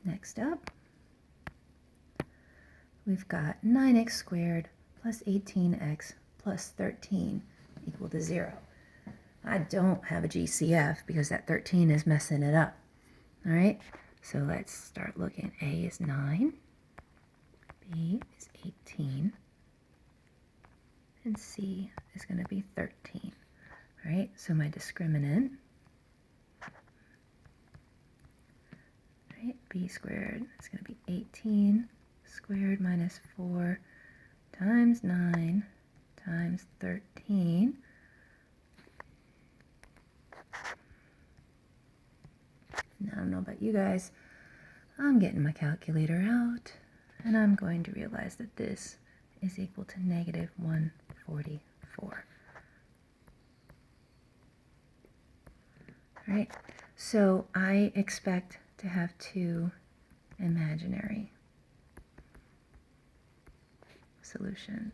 Next up, we've got 9x squared plus 18x plus 13 equal to 0. I don't have a GCF because that 13 is messing it up. All right, so let's start looking. A is 9, B is 18, and C is going to be 13. All right, so my discriminant, right, B squared is going to be 18 squared minus 4 times 9 times 13. Now, I don't know about you guys, I'm getting my calculator out, and I'm going to realize that this is equal to negative 144. All right, so I expect to have two imaginary solutions.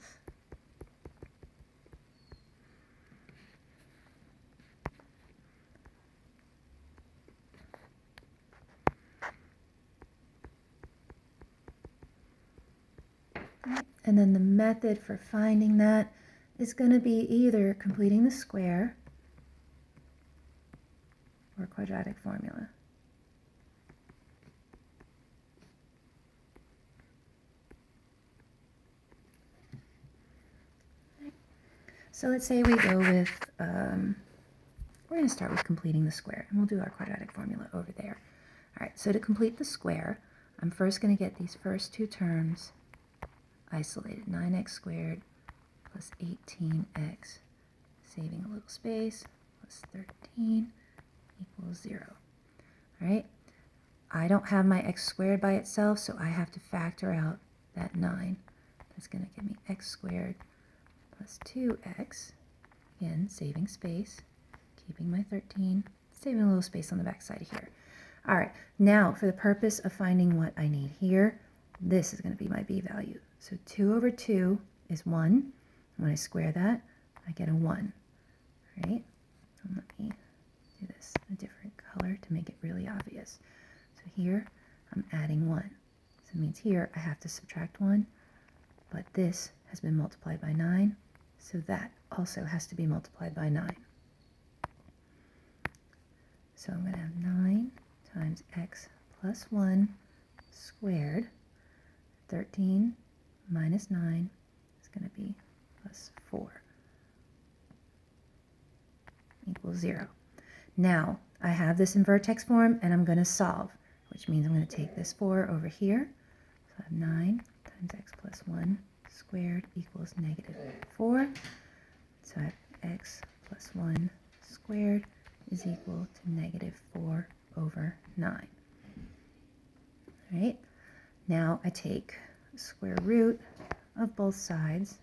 And then the method for finding that is going to be either completing the square or quadratic formula. So let's say we go with, we're going to start with completing the square, and we'll do our quadratic formula over there. All right, so to complete the square, I'm first going to get these first two terms isolated. 9x squared plus 18x, saving a little space, plus 13 equals 0. All right, I don't have my x squared by itself, so I have to factor out that 9. That's going to give me x squared plus 2x, again, saving space, keeping my 13, saving a little space on the back side here. All right, now for the purpose of finding what I need here, this is going to be my b value. So 2 over 2 is 1. When I square that, I get a 1, right? And let me do this in a different color to make it really obvious. So here, I'm adding 1. So it means here I have to subtract 1, but this has been multiplied by 9, so that also has to be multiplied by 9. So I'm going to have 9 times x plus 1 squared. 13 minus 9 is going to be plus 4 equals 0. Now, I have this in vertex form, and I'm going to solve, which means I'm going to take this 4 over here. So I have 9 times x plus 1 squared equals negative 4. So I have x plus 1 squared is equal to negative 4 over 9. All right, now I take the square root of both sides.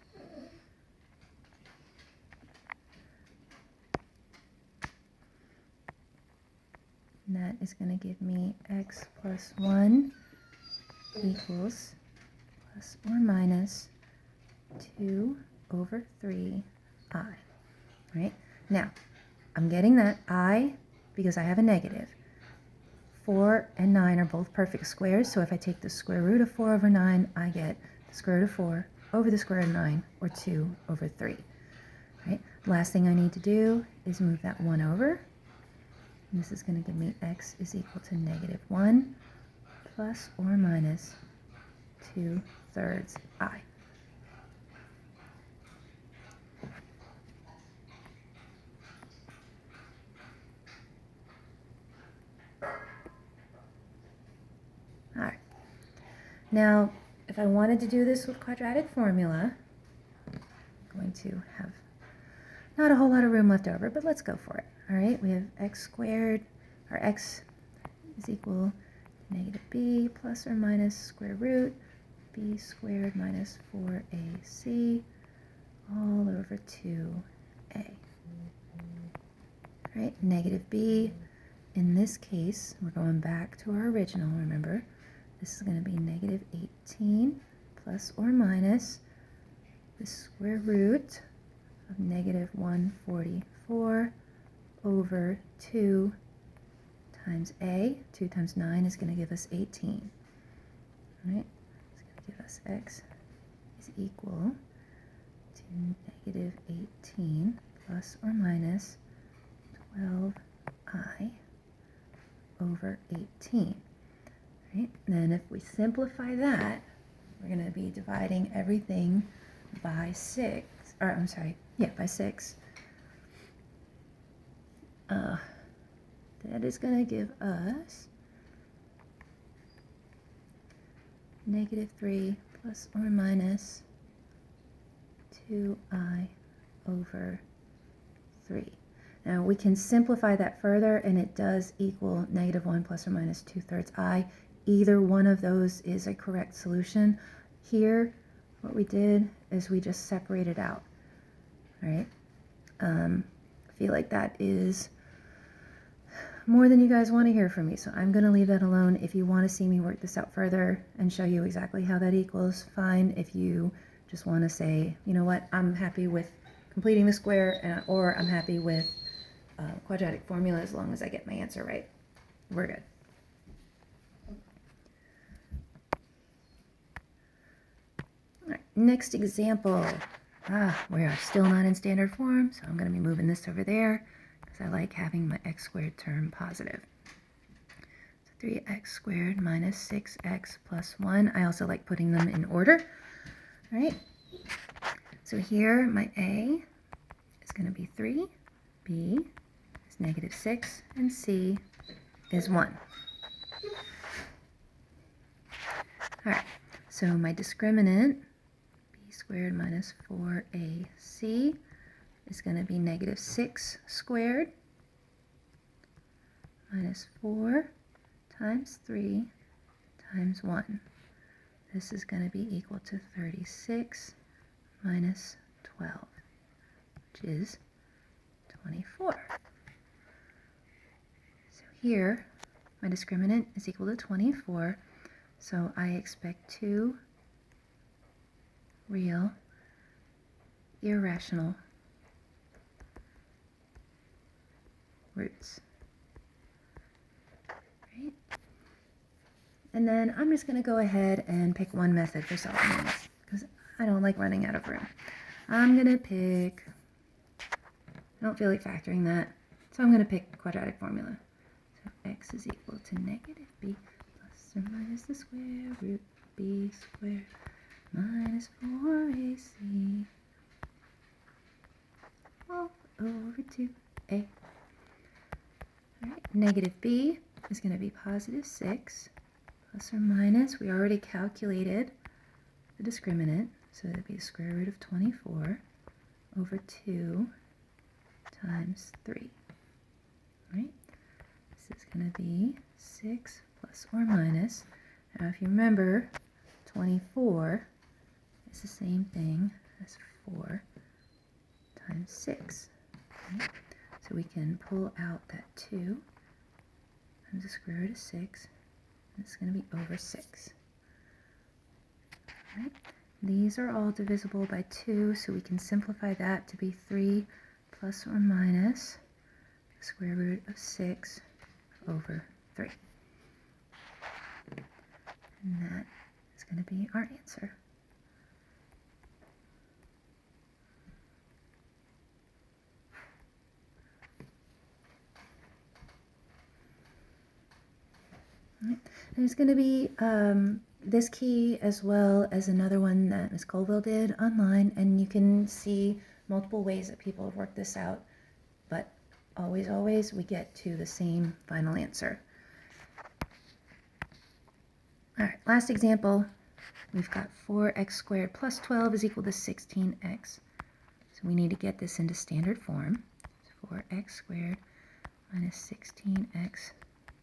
And that is going to give me x plus 1 equals plus or minus 2 over 3i. Right? Now, I'm getting that I because I have a negative. 4 and 9 are both perfect squares, so if I take the square root of 4 over 9, I get the square root of 4 over the square root of 9, or 2 over 3. Right? Last thing I need to do is move that 1 over. And this is going to give me x is equal to negative 1 plus or minus 2/3 I. All right. Now, if I wanted to do this with quadratic formula, I'm going to have not a whole lot of room left over, but let's go for it. All right, we have x squared, or x is equal to negative b plus or minus square root b squared minus 4ac all over 2a. All right, negative b, in this case, we're going back to our original, remember. This is going to be negative 18 plus or minus the square root of negative 144 over 2 times a. 2 times 9 is going to give us 18. Right? It's going to give us x is equal to negative 18 plus or minus 12i over 18. Right? And then if we simplify that, we're going to be dividing everything by 6, or I'm sorry, yeah, by 6. That is going to give us negative 3 plus or minus 2i over 3. Now we can simplify that further, and it does equal negative 1 plus or minus 2/3 i. Either one of those is a correct solution. Here, what we did is we just separated out. All right. I feel like that is more than you guys want to hear from me, so I'm going to leave that alone. If you want to see me work this out further and show you exactly how that equals, fine. If you just want to say, you know what, I'm happy with completing the square, or I'm happy with quadratic formula as long as I get my answer right, we're good. All right, next example. We are still not in standard form, so I'm going to be moving this over there because I like having my x squared term positive. So 3x squared minus 6x plus 1. I also like putting them in order. All right. So here my a is going to be 3, b is negative 6, and c is 1. All right. So my discriminant, b squared minus 4ac, is going to be negative 6 squared minus 4 times 3 times 1. This is going to be equal to 36 minus 12, which is 24. So here, my discriminant is equal to 24, so I expect 2 real irrational roots. Right? And then I'm just going to go ahead and pick one method for solving this because I don't like running out of room. I'm going to pick, I don't feel like factoring that, so I'm going to pick quadratic formula. So x is equal to negative b plus or minus the square root b squared minus 4ac all over 2a. All right, negative b is going to be positive 6 plus or minus, we already calculated the discriminant, so that would be the square root of 24 over 2 times 3. Right? This is going to be 6 plus or minus. Now if you remember, 24 is the same thing as 4 times 6. Right? So we can pull out that 2 times the square root of 6. It's going to be over 6. Right? These are all divisible by 2, so we can simplify that to be 3 plus or minus the square root of 6 over 3. And that is going to be our answer. Right. There's going to be this key as well as another one that Ms. Colville did online, and you can see multiple ways that people have worked this out, but always we get to the same final answer. All right, last example, we've got 4x squared plus 12 is equal to 16x. So we need to get this into standard form. So 4x squared minus 16x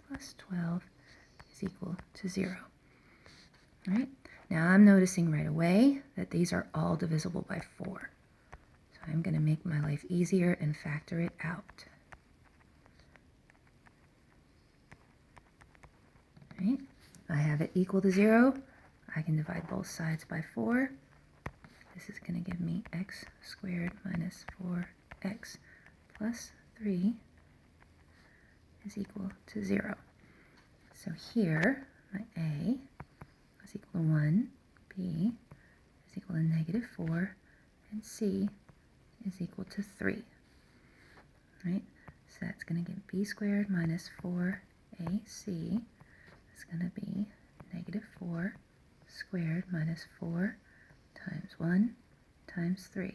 plus 12 is equal to 0. All right, now I'm noticing right away that these are all divisible by 4. So I'm going to make my life easier and factor it out. Right? I have it equal to 0. I can divide both sides by 4. This is going to give me x squared minus 4x plus 3 is equal to 0. So here, my A is equal to 1, B is equal to negative 4, and C is equal to 3. Right? So that's going to give B squared minus 4AC is going to be negative 4 squared minus 4 times 1 times 3.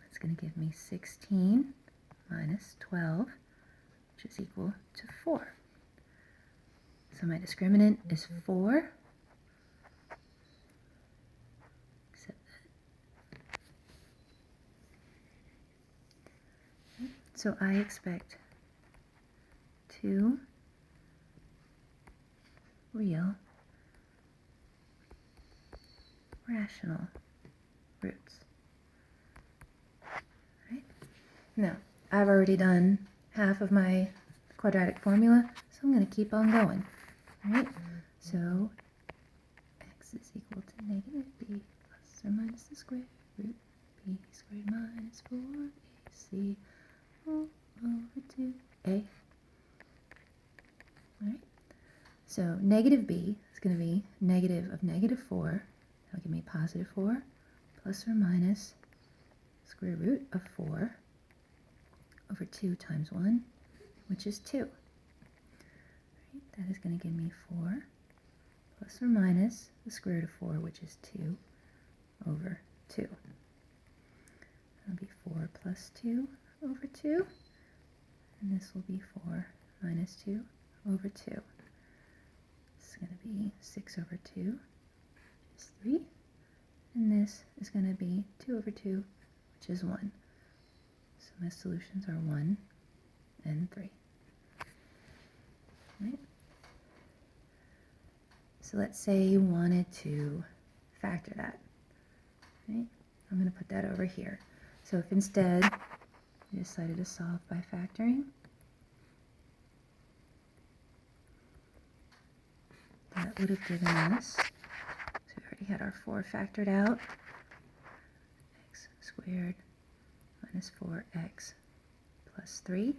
That's going to give me 16 minus 12, which is equal to 4. So my discriminant is 4. Except that. So I expect 2 real rational roots. Right? Now, I've already done half of my quadratic formula, so I'm going to keep on going. Right? So x is equal to negative b plus or minus the square root b squared minus 4ac all over 2a. Right? So negative b is going to be negative of negative 4. That'll give me positive 4 plus or minus square root of 4 over 2 times 1, which is 2. Right? That is going to give me 4 plus or minus the square root of 4, which is 2 over 2. That'll be 4 plus 2 over 2, and this will be 4 minus 2 over 2. This is going to be 6 over 2, which is 3, and this is going to be 2 over 2, which is 1. So my solutions are 1 and 3. Right? So let's say you wanted to factor that. Right? I'm going to put that over here. So if instead you decided to solve by factoring, that would have given us, so we already had our 4 factored out, x squared minus 4x plus 3.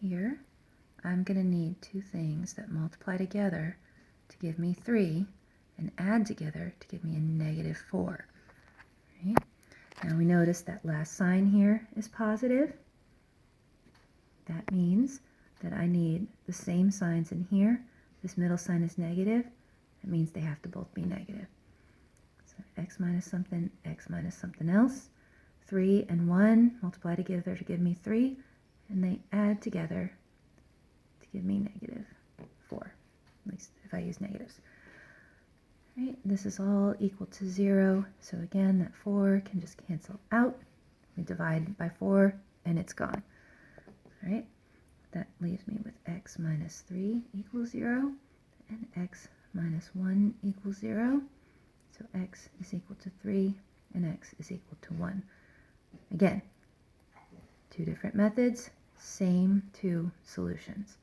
Here, I'm going to need two things that multiply together to give me 3 and add together to give me a negative 4. Right? Now we notice that last sign here is positive. That means that I need the same signs in here. This middle sign is negative. That means they have to both be negative. So x minus something else. 3 and 1 multiply together to give me 3, and they add together to give me negative 4, at least if I use negatives. Right? This is all equal to 0, so again that 4 can just cancel out. We divide by 4 and it's gone. Right? That leaves me with x minus 3 equals 0 and x minus 1 equals 0. So x is equal to 3 and x is equal to 1. Again, two different methods, same two solutions.